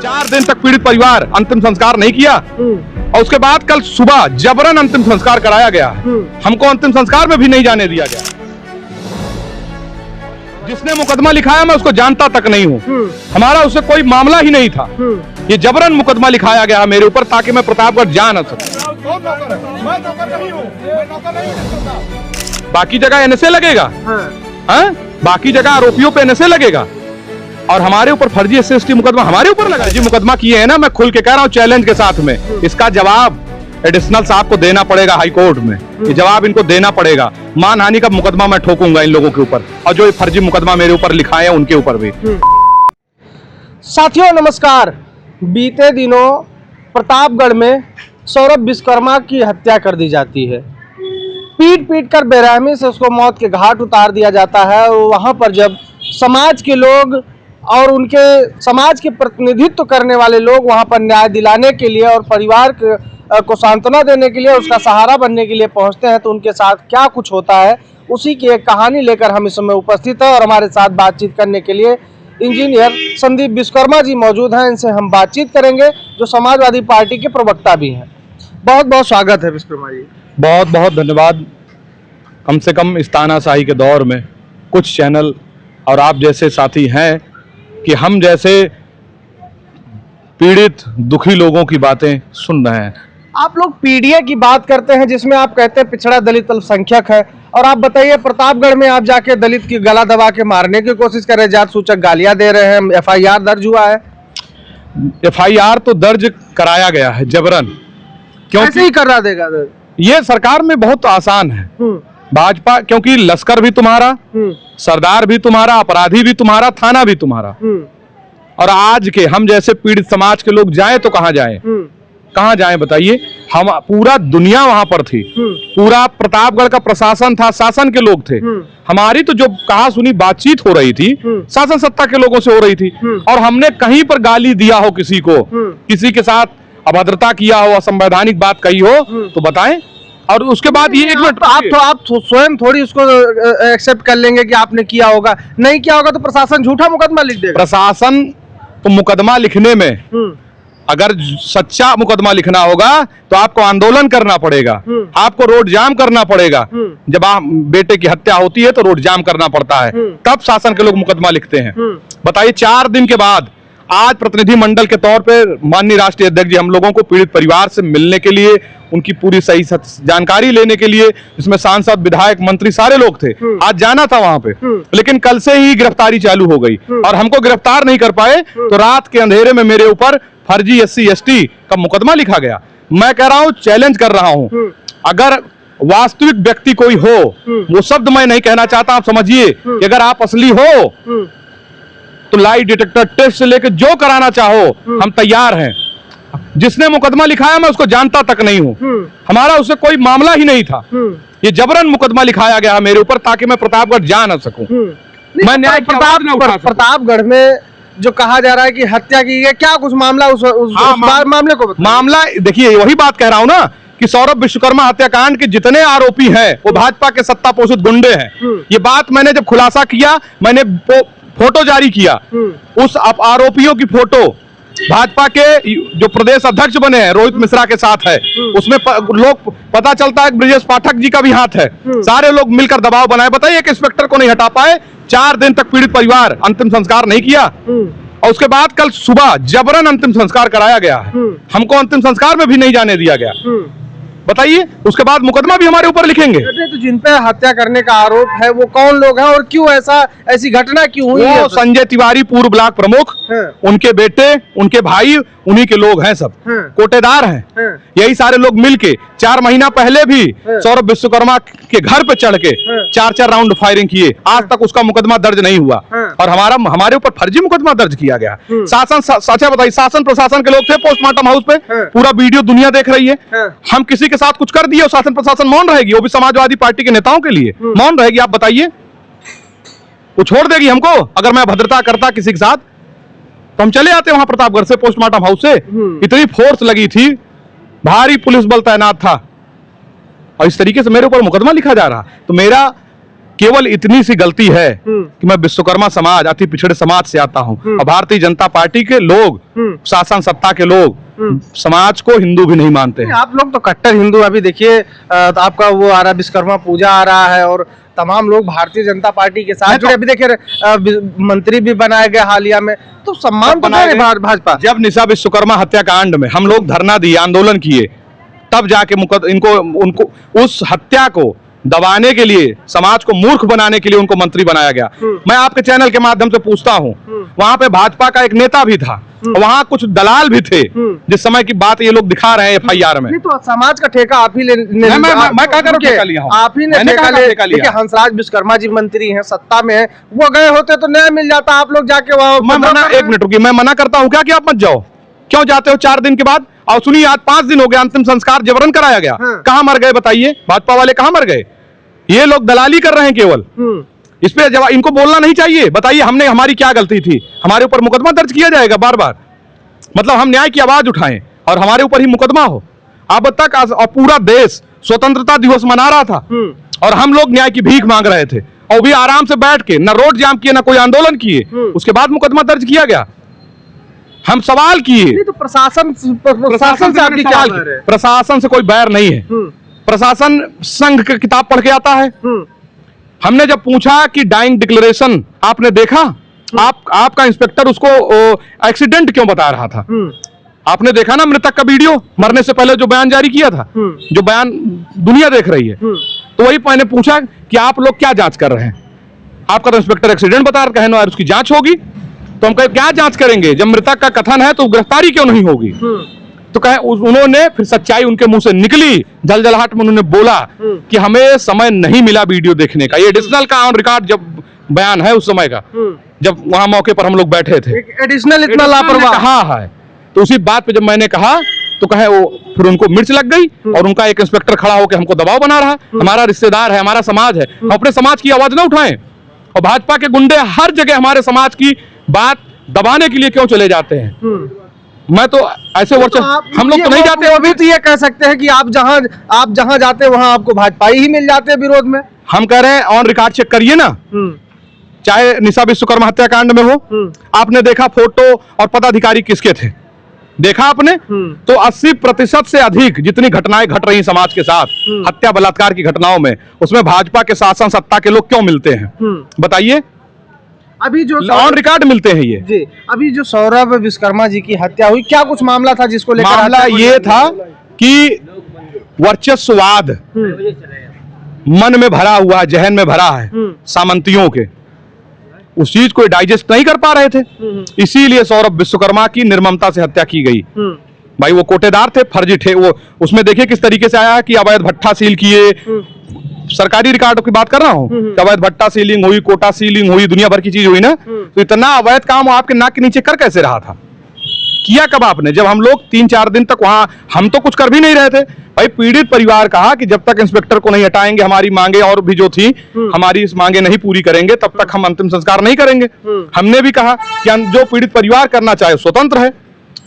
4 दिन तक पीड़ित परिवार अंतिम संस्कार नहीं किया और उसके बाद कल सुबह जबरन अंतिम संस्कार कराया गया। हमको अंतिम संस्कार में भी नहीं जाने दिया गया। जिसने मुकदमा लिखाया मैं उसको जानता तक नहीं हूँ। हमारा उससे कोई मामला ही नहीं था। ये जबरन मुकदमा लिखाया गया मेरे ऊपर ताकि मैं प्रतापगढ़ जा न सकूं। बाकी जगह एनएसए लगेगा। हाँ? बाकी जगह आरोपियों पे एनएसए लगेगा और हमारे ऊपर फर्जी एससी मुकदमा हमारे ऊपर लगा। जी मुकदमा किए है ना, मैं खुल के कह रहा हूँ चैलेंज के साथ में। इसका जवाब एडिशनल साहब को देना पड़ेगा हाई कोर्ट में। ये जवाब इनको देना पड़ेगा। मानहानि का मुकदमा मैं ठोकूंगा इन लोगों के ऊपर और जो फर्जी मुकदमा मेरे ऊपर लिखाए हैं उनके ऊपर भी। साथियों नमस्कार। बीते दिनों प्रतापगढ़ में सौरभ विश्वकर्मा की हत्या कर दी जाती है। पीट कर बेरहमी से उसको मौत के घाट उतार दिया जाता है। वहां पर जब समाज के लोग और उनके समाज के प्रतिनिधित्व करने वाले लोग वहां पर न्याय दिलाने के लिए और परिवार को सांत्वना देने के लिए, उसका सहारा बनने के लिए पहुंचते हैं तो उनके साथ क्या कुछ होता है उसी की एक कहानी लेकर हम इस समय उपस्थित है। और हमारे साथ बातचीत करने के लिए इंजीनियर संदीप विश्वकर्मा जी मौजूद हैं। इनसे हम बातचीत करेंगे जो समाजवादी पार्टी के प्रवक्ता भी हैं। बहुत बहुत स्वागत है विश्वकर्मा जी। बहुत बहुत धन्यवाद। कम से कम इस तानाशाही के दौर में कुछ चैनल और आप जैसे साथी हैं कि हम जैसे पीड़ित दुखी लोगों की बातें सुन रहे हैं। आप लोग पीडीए की बात करते हैं जिसमें आप कहते हैं पिछड़ा दलित अल्पसंख्यक है, और आप बताइए प्रतापगढ़ में आप जाके दलित की गला दबा के मारने की कोशिश कर रहे हैं, जात सूचक गालियां दे रहे हैं, एफआईआर दर्ज हुआ है। एफआईआर तो दर्ज कराया गया है जबरन। कैसे ही कर रहा देगा दर्ज? ये सरकार में बहुत आसान है। भाजपा, क्योंकि लश्कर भी तुम्हारा, सरदार भी तुम्हारा, अपराधी भी तुम्हारा, थाना भी तुम्हारा। और आज के हम जैसे पीड़ित समाज के लोग जाएं तो कहां जाएं? कहां जाएं बताइए? हम पूरा दुनिया वहां पर थी। पूरा प्रतापगढ़ का प्रशासन था, शासन के लोग थे। हमारी तो जो कहा सुनी बातचीत हो रही थी शासन सत्ता के लोगों से हो रही थी। और हमने कहीं पर गाली दिया हो किसी को, किसी के साथ अभद्रता किया हो, असंवैधानिक बात कही हो तो बताएं। और उसके बाद ये आप स्वयं थोड़ी उसको एक्सेप्ट कर लेंगे कि आपने किया होगा, नहीं किया होगा तो प्रशासन झूठा मुकदमा लिख देगा। प्रशासन तो मुकदमा लिखने में अगर सच्चा मुकदमा लिखना होगा तो आपको आंदोलन करना पड़ेगा, आपको रोड जाम करना पड़ेगा। जब आप बेटे की हत्या होती है तो रोड जाम करना पड़ता है, तब शासन के लोग मुकदमा लिखते हैं। बताइए 4 दिन के बाद आज प्रतिनिधि मंडल के तौर पर माननीय राष्ट्रीय अध्यक्ष जी हम लोगों को पीड़ित परिवार से मिलने के लिए, उनकी पूरी सही जानकारी लेने के लिए, जिसमें सांसद, विधायक, मंत्री सारे लोग थे, आज जाना था वहां पे। लेकिन कल से ही गिरफ्तारी चालू हो गई और हमको गिरफ्तार नहीं कर पाए तो रात के अंधेरे में मेरे ऊपर फर्जी SC ST का मुकदमा लिखा गया। मैं कह रहा हूं, चैलेंज कर रहा हूं, अगर वास्तविक व्यक्ति कोई हो, वो शब्द मैं नहीं कहना चाहता, आप समझिए कि अगर आप असली हो तो लाई डिटेक्टर टेस्ट से लेकर जो कराना चाहो हम तैयार हैं। जिसने मुकदमा लिखाया मैं उसको जानता तक नहीं हूं। हमारा उससे कोई मामला ही नहीं था। ये जबरन मुकदमा लिखाया गया मेरे ऊपर ताकि मैं प्रतापगढ़ जा न सकूं। मैं न्याय की आवाज न उठा सकूं। प्रतापगढ़ में जो कहा जा रहा है कि हत्या की है, क्या कुछ मामला उस मामले को मामला देखिए, वही बात कह रहा हूं ना कि सौरभ विश्वकर्मा हत्याकांड के जितने आरोपी हैं वो भाजपा के सत्ता पोषित गुंडे हैं। ये बात मैंने जब खुलासा किया, मैंने फोटो जारी किया, उस आरोपियों की फोटो भाजपा के जो प्रदेश अध्यक्ष बने हैं रोहित मिश्रा के साथ है। उसमें लोग पता चलता है कि ब्रजेश पाठक जी का भी हाथ है। सारे लोग मिलकर दबाव बनाए। बताइए एक इंस्पेक्टर को नहीं हटा पाए। 4 दिन तक पीड़ित परिवार अंतिम संस्कार नहीं किया और उसके बाद कल सुबह जबरन अंतिम संस्कार कराया गया है। हमको अंतिम संस्कार में भी नहीं जाने दिया गया। बताइए उसके बाद मुकदमा भी हमारे ऊपर लिखेंगे। तो जिन पे हत्या करने का आरोप है वो कौन लोग हैं और क्यों ऐसी घटना क्यों हुई है? संजय तिवारी पूर्व ब्लॉक प्रमुख, उनके बेटे, उनके भाई, उन्हीं के लोग हैं, सब कोटेदार हैं। यही सारे लोग मिलके 4 महीना पहले भी सौरभ विश्वकर्मा के घर पे चढ़ के 4 राउंड फायरिंग किए। आज तक उसका मुकदमा दर्ज नहीं हुआ और हमारे ऊपर फर्जी मुकदमा दर्ज किया गया। शासन, अच्छा बताइए, शासन प्रशासन के लोग थे पोस्टमार्टम हाउस पे, पूरा वीडियो दुनिया देख रही है। हम किसी के साथ कुछ कर दिए और शासन प्रशासन मौन रहेगी? वो भी समाजवादी पार्टी के नेताओं के लिए मौन रहेगी? आप बताइए, वो छोड़ देगी हमको? अगर मैं भद्रता करता किसी के साथ तो हम चले आते वहां प्रतापगढ़ से, पोस्टमार्टम हाउस से। इतनी फोर्स लगी थी, भारी पुलिस बल तैनात था और इस तरीके से मेरे ऊपर मुकदमा लिखा जा रहा। तो मेरा केवल इतनी सी गलती है कि मैं विश्वकर्मा समाज, अति पिछड़े समाज से आता हूं, और भारतीय जनता पार्टी के लोग, शासन सत्ता के लोग समाज को हिंदू भी नहीं मानते हैं। आप लोग तो कट्टर हिंदू। अभी देखिए आपका वो आ रहा, विश्वकर्मा पूजा आ रहा है और तमाम लोग भारतीय जनता पार्टी के साथ जुड़े। अभी देखिए मंत्री भी बनाए गए हालिया में, तो सम्मान बनाए भाजपा। जब निशा विश्वकर्मा हत्याकांड में हम लोग धरना दिए, आंदोलन किए, तब जाके उनको उस हत्या को दबाने के लिए, समाज को मूर्ख बनाने के लिए उनको मंत्री बनाया गया। मैं आपके चैनल के माध्यम से पूछता हूं, वहां पे भाजपा का एक नेता भी था, वहां कुछ दलाल भी थे, जिस समय की बात ये लोग दिखा रहे हैं FIR में। नहीं तो समाज का ठेका आप ही मैं क्या करूं, ठेका लिया हूं? आप ही ने ठेका लिया। हंसराज विश्वकर्मा जी मंत्री हैं, सत्ता में है, वो गए होते तो न्याय मिल जाता। आप लोग जाके वहां एक मिनट रुकिए, मैं मना करता हूं क्या कि आप मत जाओ? क्यों जाते हो 4 दिन के बाद? और सुनिए, आज 5 दिन हो गए, अंतिम संस्कार जबरन कराया गया। कहां मर गए बताइए? भाजपा वाले कहां मर गए? ये लोग दलाली कर रहे हैं केवल। इस पे जब इनको बोलना नहीं चाहिए। बताइए हमने, हमारी क्या गलती थी? हमारे ऊपर मुकदमा दर्ज किया जाएगा बार बार? मतलब हम न्याय की आवाज उठाएं और हमारे ऊपर ही मुकदमा हो? अब तक पूरा देश स्वतंत्रता दिवस मना रहा था और हम लोग न्याय की भीख मांग रहे थे, और भी आराम से बैठ के, ना रोड जाम किए, ना कोई आंदोलन किए, उसके बाद मुकदमा दर्ज किया गया। हम सवाल किए तो प्रशासन से आपकी क्या बैर है? प्रशासन से कोई बैर नहीं है। प्रशासन संघ की किताब पढ़ के आता है। हमने जब पूछा कि डाइंग डिक्लेरेशन आपने देखा, आपका इंस्पेक्टर उसको एक्सीडेंट क्यों बता रहा था? आपने देखा ना मृतक का वीडियो, मरने से पहले जो बयान जारी किया था, जो बयान दुनिया देख रही है। तो वही मैंने पूछा कि आप लोग क्या जांच कर रहे हैं? आपका तो इंस्पेक्टर एक्सीडेंट बता रहा है, उसकी जांच होगी। तो हम कहे क्या जांच करेंगे? जब मृतक का कथन है तो गिरफ्तारी क्यों नहीं होगी? तो कहे उन्होंने, फिर सच्चाई उनके मुंह से निकली, जलजलाहट में उन्होंने बोला कि हमें समय नहीं मिला वीडियो देखने का। ये एडिशनल का ऑन रिकॉर्ड जब बयान है उस समय का, जब वहां मौके पर हम लोग बैठे थे। एडिशनल इतना लापरवाह कहा है। तो उसी बात पे जब मैंने कहा तो कहे वो, फिर उनको मिर्च लग गई और उनका एक इंस्पेक्टर खड़ा होकर हमको दबाव बना रहा। हमारा रिश्तेदार है, हमारा समाज है, हम अपने समाज की आवाज ना उठाएं? और भाजपा के गुंडे हर जगह हमारे समाज की बात दबाने के लिए क्यों चले जाते हैं? मैं तो ऐसे हम लोग तो नहीं जाते। अभी तो ये कह सकते हैं कि आप जहां जाते हैं वहां आपको भाजपा ही मिल जाते हैं विरोध में। हम कह रहे हैं ऑन रिकॉर्ड चेक करिए ना, चाहे निशा विश्वकर्मा हत्याकांड में हो, आपने देखा फोटो और पदाधिकारी किसके थे? देखा आपने? तो 80% से अधिक जितनी घटनाएं घट रही समाज के साथ, हत्या बलात्कार की घटनाओं में, उसमें भाजपा के शासन सत्ता के लोग क्यों मिलते हैं? बताइए। अभी जो ऑन रिकॉर्ड मिलते हैं ये जी। अभी जो सौरभ विश्वकर्मा जी की हत्या हुई, क्या कुछ मामला था जिसको लेकर? मामला ये था कि वर्चस्ववाद मन में भरा हुआ, जहन में भरा है सामंतियों के, उस चीज को डाइजेस्ट नहीं कर पा रहे थे, इसीलिए सौरभ विश्वकर्मा की निर्ममता से हत्या की गई। भाई वो कोटेदार थे, फर्जी थे वो। उसमें देखिए किस तरीके से आया कि अवैध भट्ठा सील किए, सरकारी रिकॉर्ड की बात कर रहा हूँ, अवैध भट्टा सीलिंग हुई, कोटा सीलिंग हुई, दुनिया भर की चीज हुई ना। तो इतना अवैध काम आपके नाक के नीचे कर कैसे रहा था? किया कब आपने? जब हम लोग 3-4 दिन तक वहां, हम तो कुछ कर भी नहीं रहे थे। भाई पीड़ित परिवार कहा कि जब तक इंस्पेक्टर को नहीं हटाएंगे, हमारी मांगे और भी जो थी, हमारी इस मांगे नहीं पूरी करेंगे, तब तक हम अंतिम संस्कार नहीं करेंगे। हमने भी कहा कि जो पीड़ित परिवार करना चाहे स्वतंत्र है।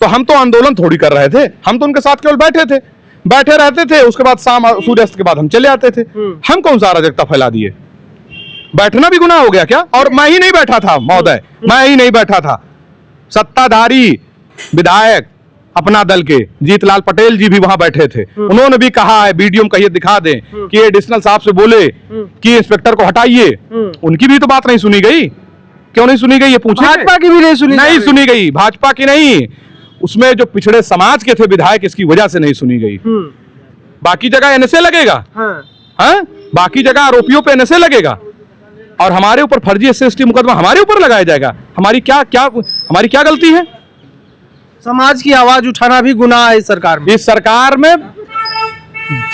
तो हम तो आंदोलन थोड़ी कर रहे थे, हम तो उनके साथ केवल बैठे रहते थे। उसके बाद शाम सूर्यास्त के बाद हम चले आते थे। हम कौन सा अराजकता फैला दिए? बैठना भी गुनाह हो गया क्या? और मैं ही नहीं बैठा था महोदय, मैं ही नहीं बैठा था, सत्ताधारी विधायक अपना दल के जीतलाल पटेल जी भी वहां बैठे थे। उन्होंने भी कहा है, वीडियो में कहिए दिखा दें कि एडिशनल साहब से बोले कि इंस्पेक्टर को हटाइए। उनकी भी तो बात नहीं सुनी गई। क्यों नहीं सुनी गई ये पूछिए। भाजपा की भी नहीं सुनी गई, भाजपा की नहीं, उसमें जो पिछड़े समाज के थे विधायक, इसकी वजह से नहीं सुनी गई। बाकी जगह एनएसए लगेगा, हाँ? बाकी जगह आरोपियों पे एनएसए लगेगा और हमारे ऊपर फर्जी एससी मुकदमा हमारे ऊपर लगाया जाएगा। हमारी क्या गलती है? समाज की आवाज उठाना भी गुनाह है इस सरकार में। इस सरकार में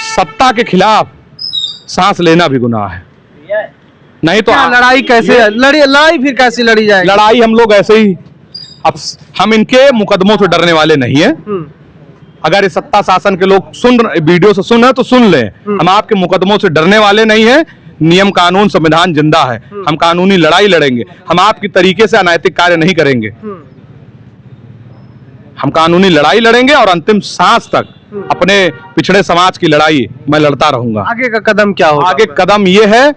सत्ता के खिलाफ सांस लेना भी गुनाह है। नहीं तो लड़ाई कैसे लड़ाई फिर कैसे लड़ी जाएगी? लड़ाई हम लोग ऐसे ही, अब हम इनके मुकदमों से डरने वाले नहीं है। अगर इस सत्ता शासन के लोग वीडियो से सुन रहे तो सुन लें, हम आपके मुकदमों से डरने वाले नहीं है। नियम कानून संविधान जिंदा है, हम कानूनी लड़ाई लड़ेंगे। हम आपकी तरीके से अनैतिक कार्य नहीं करेंगे। हम कानूनी लड़ाई लड़ेंगे और अंतिम सांस तक अपने पिछड़े समाज की लड़ाई मैं लड़ता रहूंगा। आगे का कदम क्या होगा? आगे कदम ये है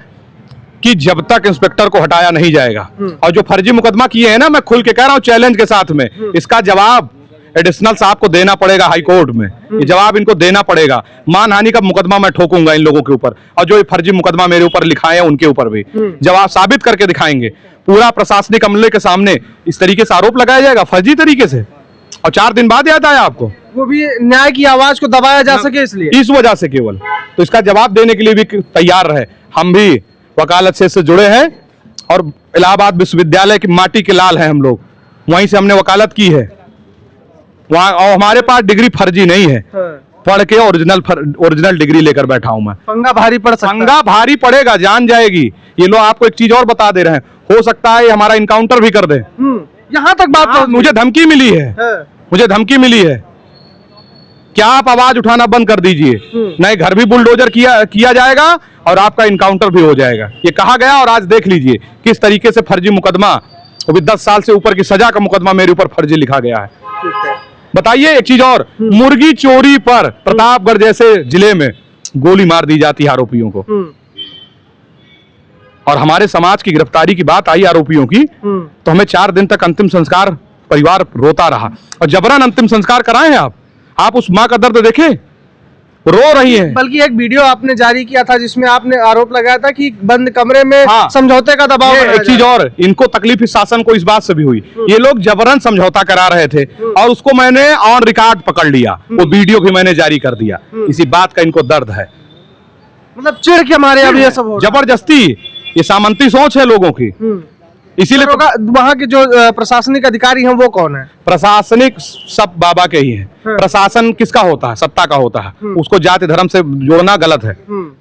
कि जब तक इंस्पेक्टर को हटाया नहीं जाएगा, और जो फर्जी मुकदमा किए हैं ना, मैं खुल के कह रहा हूं चैलेंज के साथ में, इसका जवाब एडिशनल साहब को देना पड़ेगा हाई कोर्ट में। ये जवाब इनको देना पड़ेगा। मानहानि का मुकदमा मैं ठोकूंगा इन लोगों के ऊपर, और जो ये फर्जी मुकदमा मेरे ऊपर लिखाए हैं उनके ऊपर भी जवाब साबित करके दिखाएंगे। पूरा प्रशासनिक अमले के सामने इस तरीके से आरोप लगाया जाएगा फर्जी तरीके से, और 4 दिन बाद याद आया आपको, वो भी न्याय की आवाज को दबाया जा सके इसलिए, इस वजह से केवल। तो इसका जवाब देने के लिए भी तैयार रहे। हम भी वकालत से जुड़े हैं, और इलाहाबाद विश्वविद्यालय की माटी के लाल हैं हम लोग, वहीं से हमने वकालत की है वहाँ, और हमारे पास डिग्री फर्जी नहीं है। पढ़ के ओरिजिनल डिग्री लेकर बैठा हूं मैं। पंगा भारी पड़ सकता है। पंगा भारी पड़ेगा, जान जाएगी। ये लोग आपको एक चीज और बता दे रहे हैं, हो सकता है ये हमारा इनकाउंटर भी कर दे। यहाँ तक बात तो मुझे धमकी मिली है, मुझे धमकी मिली है। क्या आप आवाज उठाना बंद कर दीजिए, नहीं घर भी बुलडोजर किया जाएगा और आपका इनकाउंटर भी हो जाएगा। ये कहा गया, और आज देख लीजिए किस तरीके से फर्जी मुकदमा, वो भी 10 साल से ऊपर की सजा का मुकदमा मेरे ऊपर फर्जी लिखा गया है। बताइए एक चीज और, मुर्गी चोरी पर प्रतापगढ़ जैसे जिले में गोली मार दी जाती है आरोपियों को, और हमारे समाज की गिरफ्तारी की बात आई आरोपियों की, तो हमें 4 दिन तक अंतिम संस्कार परिवार रोता रहा, और जबरन अंतिम संस्कार कराए हैं आप उस माँ का दर्द देखे, रो रही है। बल्कि एक वीडियो आपने जारी किया था जिसमें आपने आरोप लगाया था कि बंद कमरे में समझौते का दबाव। एक चीज और, इनको तकलीफ इस शासन को इस बात से भी हुई, ये लोग जबरन समझौता करा रहे थे, और उसको मैंने ऑन रिकॉर्ड पकड़ लिया, वो वीडियो भी मैंने जारी कर दिया। इसी बात का इनको दर्द है, मतलब चिढ़ के मारे अब ये सब हो रहा है। जबरदस्ती, ये सामंती सोच है लोगों की। इसीलिए वहाँ के जो प्रशासनिक अधिकारी हैं वो कौन है? प्रशासनिक सब बाबा के ही है। प्रशासन किसका होता है? सत्ता का होता है। उसको जाति धर्म से जोड़ना गलत है।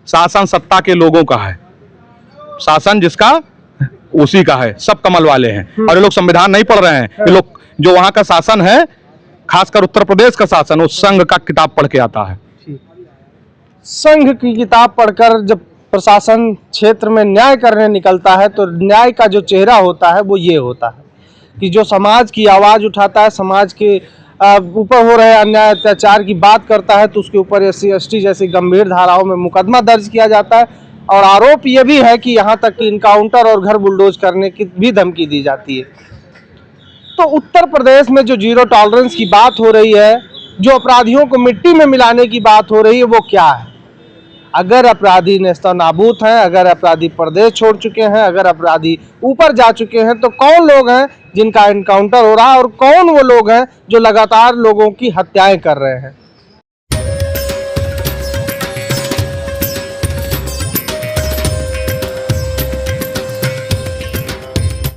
शासन सत्ता के लोगों का है, शासन जिसका उसी का है। सब कमल वाले हैं, और ये लोग संविधान नहीं पढ़ रहे हैं। ये लोग जो वहाँ का शासन है, खासकर उत्तर प्रदेश का शासन, वो संघ का किताब पढ़ के आता है। संघ की किताब पढ़कर जब प्रशासन क्षेत्र में न्याय करने निकलता है तो न्याय का जो चेहरा होता है वो ये होता है कि जो समाज की आवाज़ उठाता है, समाज के ऊपर हो रहे अन्याय अत्याचार की बात करता है, तो उसके ऊपर SC ST जैसी गंभीर धाराओं में मुकदमा दर्ज किया जाता है। और आरोप ये भी है कि यहाँ तक कि इनकाउंटर और घर बुलडोज करने की भी धमकी दी जाती है। तो उत्तर प्रदेश में जो जीरो टॉलरेंस की बात हो रही है, जो अपराधियों को मिट्टी में मिलाने की बात हो रही है, वो क्या है? अगर अपराधी नेस्तनाबूद हैं, अगर अपराधी प्रदेश छोड़ चुके हैं, अगर अपराधी ऊपर जा चुके हैं, तो कौन लोग हैं जिनका इनकाउंटर हो रहा है, और कौन वो लोग हैं जो लगातार लोगों की हत्याएं कर रहे हैं?